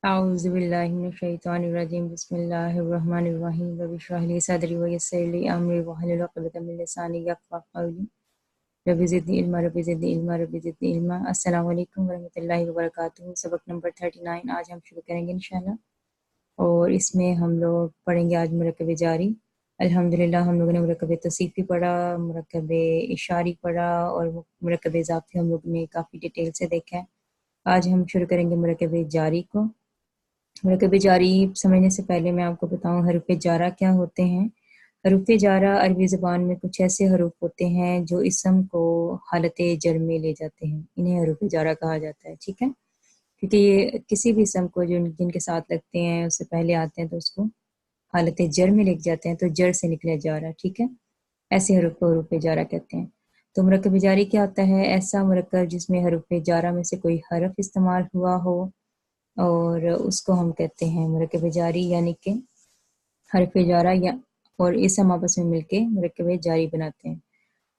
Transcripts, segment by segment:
اعوذ باللہ من الشیطان الرجیم بسم اللہ الرحمن الرحیم رب اشرح لی صدری ویسر لی امری واحلل عقدۃ من لسانی یفقهوا قولی رب زدنی علما رب زدنی علما رب زدنی علما۔ السلام علیکم ورحمۃ اللہ وبرکاتہ۔ سبق نمبر 39 آج ہم شروع کریں گے انشاءاللہ، اور اس میں ہم لوگ پڑھیں گے آج مرکب جاری۔ الحمدللہ ہم لوگوں نے مرکب توصیفی پڑھا، مرکب اشاری پڑھا، اور مرکب اضافی ہم لوگ نے کافی ڈیٹیل سے دیکھا ہے۔ آج ہم شروع کریں گے مرکب جاری کو۔ مرکب جاری سمجھنے سے پہلے میں آپ کو بتاؤں حروف جارہ کیا ہوتے ہیں۔ حروف جارہ عربی زبان میں کچھ ایسے حروف ہوتے ہیں جو اسم کو حالت جر میں لے جاتے ہیں، انہیں حروف جارہ کہا جاتا ہے، ٹھیک ہے، کیونکہ یہ کسی بھی اسم کو جن کے ساتھ لگتے ہیں اس سے پہلے آتے ہیں تو اس کو حالت جر میں لکھ جاتے ہیں، تو جر سے نکلے جارہ، ٹھیک ہے، ایسے حروف کو حروف جارہ کہتے ہیں۔ تو مرکب جاری کیا ہوتا ہے؟ ایسا مرکب جس میں حروف جارہ میں سے کوئی حرف استعمال ہوا ہو، اور اس کو ہم کہتے ہیں مرکب جاری، یعنی کہ حرف جارہ یا اور اسم آپس میں مل کے مرکب جاری بناتے ہیں۔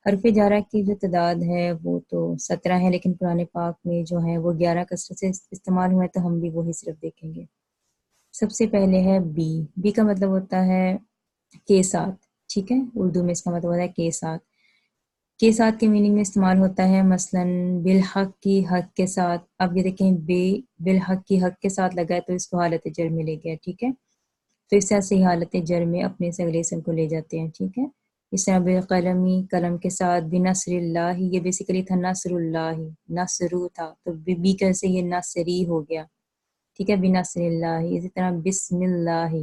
حرف جارہ کی جو تعداد ہے وہ تو 17 ہے، لیکن قرآن پاک میں جو ہے وہ 11 کثرت سے استعمال ہوئے، تو ہم بھی وہی صرف دیکھیں گے۔ سب سے پہلے ہے بی۔ بی کا مطلب ہوتا ہے کے ساتھ، ٹھیک ہے، اردو میں اس کا مطلب ہوتا ہے کے ساتھ۔ کے ساتھ کے میننگ میں استعمال ہوتا ہے مثلا بالحق کی حق کے ساتھ۔ اب یہ دیکھیں بے بالحق کی حق کے ساتھ لگا ہے تو اس کو حالت جر میں لے گیا، ٹھیک ہے، تو اس طرح سے حالت جر میں اپنے سے اگلے اسم کو لے جاتے ہیں، ٹھیک ہے۔ اس طرح بالقلمی، قلم کے ساتھ، بنصر اللہ، یہ بیسیکلی تھا نصر اللہ، نصرو تھا، تو بی کا سے یہ نصری ہو گیا، ٹھیک ہے، بنصر اللہ۔ اسی طرح بسم اللہ،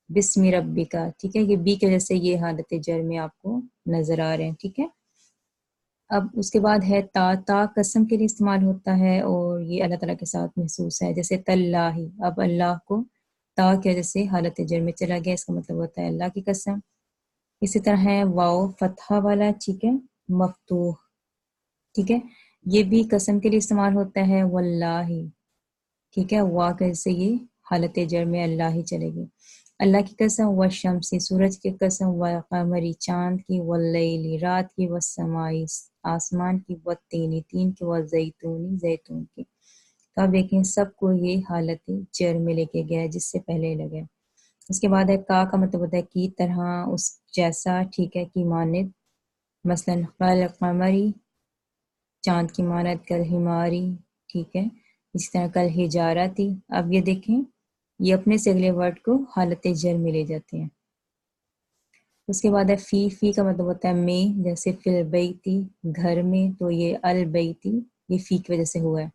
بسم ربی کا، ٹھیک ہے، یہ بی کی وجہ سے یہ حالت جر میں آپ کو نظر آ رہے ہیں، ٹھیک ہے۔ اب اس کے بعد ہے تا۔ تا قسم کے لیے استعمال ہوتا ہے اور یہ اللہ تعالیٰ کے ساتھ محسوس ہے، جیسے تاللہ، اب اللہ کو تا کی وجہ سے حالت جر میں چلا گیا، اس کا مطلب ہوتا ہے اللہ کی قسم۔ اسی طرح ہے واو فتحہ والا، ٹھیک ہے، مفتوح، ٹھیک ہے، یہ بھی قسم کے لیے استعمال ہوتا ہے، واللہ، ٹھیک ہے، وا کی وجہ سے یہ حالت جر میں اللہ ہی چلے گی۔ اللہ کی قسم، والشمسی، سورج کی قسم، والقمری، چاند کی، واللیلی، رات کی، والسمائی، آسمان کی، والتینی، تین کی، والزیتونی، زیتون کی۔ تو آپ دیکھیں سب کو یہ حالت جر میں لے کے گیا ہے جس سے پہلے لگے۔ اس کے بعد ہے کا مطلب ہوتا ہے کی طرح، اس جیسا، ٹھیک ہے، کی مانند، مثلا قمری، چاند کی مانند، کل ہماری، ٹھیک ہے، اسی طرح کل حجارتی۔ اب یہ دیکھیں یہ اپنے سے اگلے ورڈ کو حالت جر میں لے جاتے ہیں۔ اس کے بعد ہے فی۔ فی کا مطلب ہوتا ہے میں، جیسے فی البیتی، گھر میں، تو یہ البیتی یہ فی کی وجہ سے ہوا ہے۔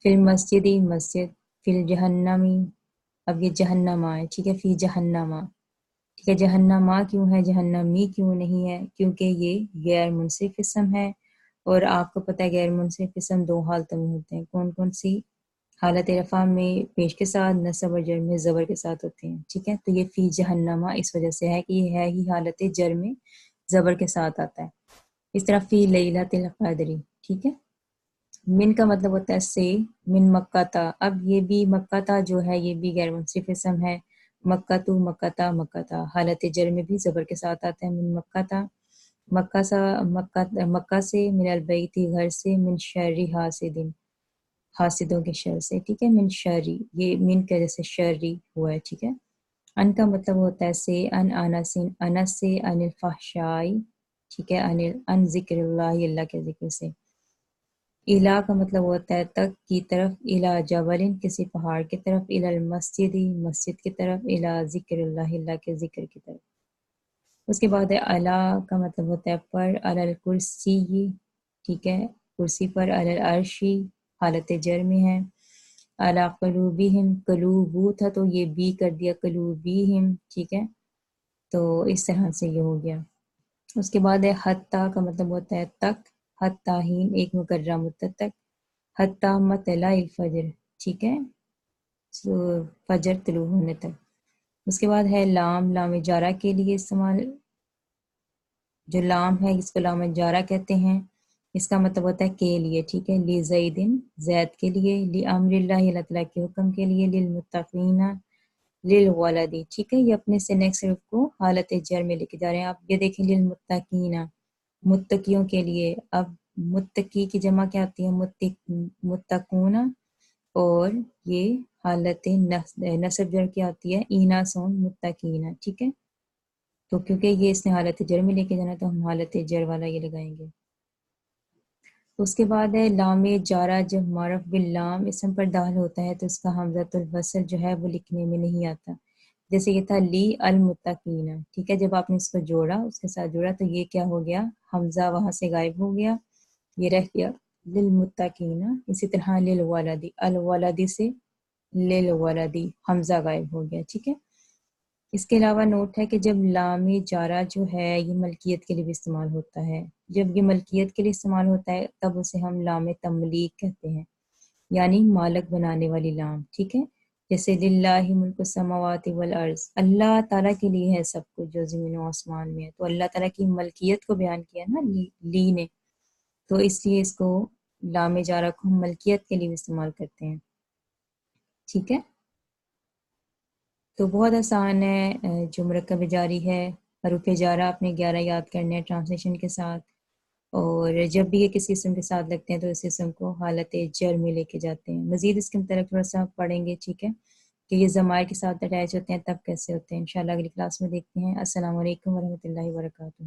فی المسجدی، مسجد، فی الجہنمی، اب یہ جہنما ہے، ٹھیک ہے، فی جہنما، ٹھیک ہے، جہنما کیوں ہے، جہنمی کیوں نہیں ہے، کیونکہ یہ غیر منصرف اسم ہے، اور آپ کو پتہ ہے غیر منصرف اسم دو حالتوں میں ہوتے ہیں، کون کون سی؟ حالت رفع میں پیش کے ساتھ، نصب اور جر میں زبر کے ساتھ ہوتے ہیں، ٹھیک ہے، تو یہ فی جہنما اس وجہ سے ہے کہ یہ ہے ہی حالت جر میں زبر کے ساتھ آتا ہے۔ اس طرح فی لیلۃ القدری، ٹھیک ہے۔ من کا مطلب ہوتا ہے سے، من مکہ تا، اب یہ بھی مکہ تا جو ہے یہ بھی غیر منصرف اسم ہے، مکہ تو، مکہ تا، مکہ تا، حالت جر میں بھی زبر کے ساتھ آتا ہے، من مکہ تا، مکہ سا، مکہ سے، من البیتی، گھر سے، من شر حاسدین، حاسدوں کے شر سے، ٹھیک ہے، من شری، یہ من کے جیسے شری ہوا ہے، ٹھیک ہے۔ ان کا مطلب ہوتا ہے سے، ان انسین، انس سے، ان الفحشائی، ٹھیک ہے، ان ذکر اللہ، اللہ کے ذکر سے۔ الا کا مطلب ہوتا ہے تک، کی طرف، الا جبل، کسی پہاڑ کی طرف، الا المسجد، مسجد کی طرف، الا ذکر اللہ، اللہ کے ذکر کی طرف۔ اس کے بعد ہے الا کا مطلب ہوتا ہے پر، علی الکرسی، ٹھیک ہے، کرسی پر، علی العرشی، حالت جر میں ہے، علی قلوبہم، قلوبو تھا تو یہ بی کر دیا، قلوبیہم، ٹھیک ہے، تو اس طرح سے یہ ہو گیا۔ اس کے بعد ہے حتی کا مطلب ہوتا ہے تک، حتی ہین، ایک مقررہ مدت تک، حتی مطلع الفجر، ٹھیک ہے، فجر طلوع ہونے تک۔ اس کے بعد ہے لام، لام جارہ کے لیے استعمال، جو لام ہے اس کو لام جارہ کہتے ہیں، اس کا مطلب ہوتا ہے کے لیے، ٹھیک ہے، لی زیدن، زید کے لیے، لی امر اللہ، اللہ تعالیٰ کے حکم کے لیے، للمتقین، للولدی، ٹھیک ہے، یہ اپنے سے نیکسٹ حرف کو حالت جر میں لے کے جا رہے ہیں۔ آپ یہ دیکھیں للمتقین، متقیوں کے لیے، اب متقی کی جمع کیا ہوتی ہے، متقون، اور یہ حالت نصب جر کیا ہوتی ہے اینا سون متقینا، ٹھیک ہے. تو کیونکہ یہ اس نے حالت جر میں لے کے جانا تو ہم حالت جر والا یہ لگائیں گے. اس کے بعد ہے لام جارہ، جب معرف باللام اسم پر داخل ہوتا ہے تو اس کا حمزۃ الوصل جو ہے وہ لکھنے میں نہیں آتا. جیسے یہ تھا لی المتقین، ٹھیک ہے، جب آپ نے اس کو جوڑا، اس کے ساتھ جوڑا تو یہ کیا ہو گیا، حمزہ وہاں سے غائب ہو گیا، یہ رہ گیا للمتقین. اسی طرح للولدی، الولدی سے للولدی، حمزہ غائب ہو گیا، ٹھیک ہے. اس کے علاوہ نوٹ ہے کہ جب لام جارہ جو ہے یہ ملکیت کے لیے بھی استعمال ہوتا ہے. جب یہ ملکیت کے لیے استعمال ہوتا ہے تب اسے ہم لام تملیک کہتے ہیں، یعنی مالک بنانے والی لام، ٹھیک ہے. جیسے للہ ملک السماوات والارض، اللہ تعالیٰ کے لیے ہے سب کچھ جو زمین و آسمان میں ہے، تو اللہ تعالیٰ کی ملکیت کو بیان کیا نا لی نے، تو اس لیے اس کو لام جارہ کو ہم ملکیت کے لیے بھی استعمال کرتے ہیں، ٹھیک ہے. تو بہت آسان ہے، جو مرکب جاری ہے حروف جارہ آپ نے 11 یاد کرنے ہیں ٹرانسلیشن کے ساتھ، اور جب بھی یہ کسی اسم کے ساتھ لگتے ہیں تو اس اسم کو حالت جر میں لے کے جاتے ہیں. مزید اس کے متعلق تھوڑا سا پڑھیں گے، ٹھیک ہے، کہ یہ ضمائر کے ساتھ اٹیچ ہوتے ہیں تب کیسے ہوتے ہیں. انشاءاللہ اگلی کلاس میں دیکھتے ہیں. السلام علیکم ورحمۃ اللہ وبرکاتہ.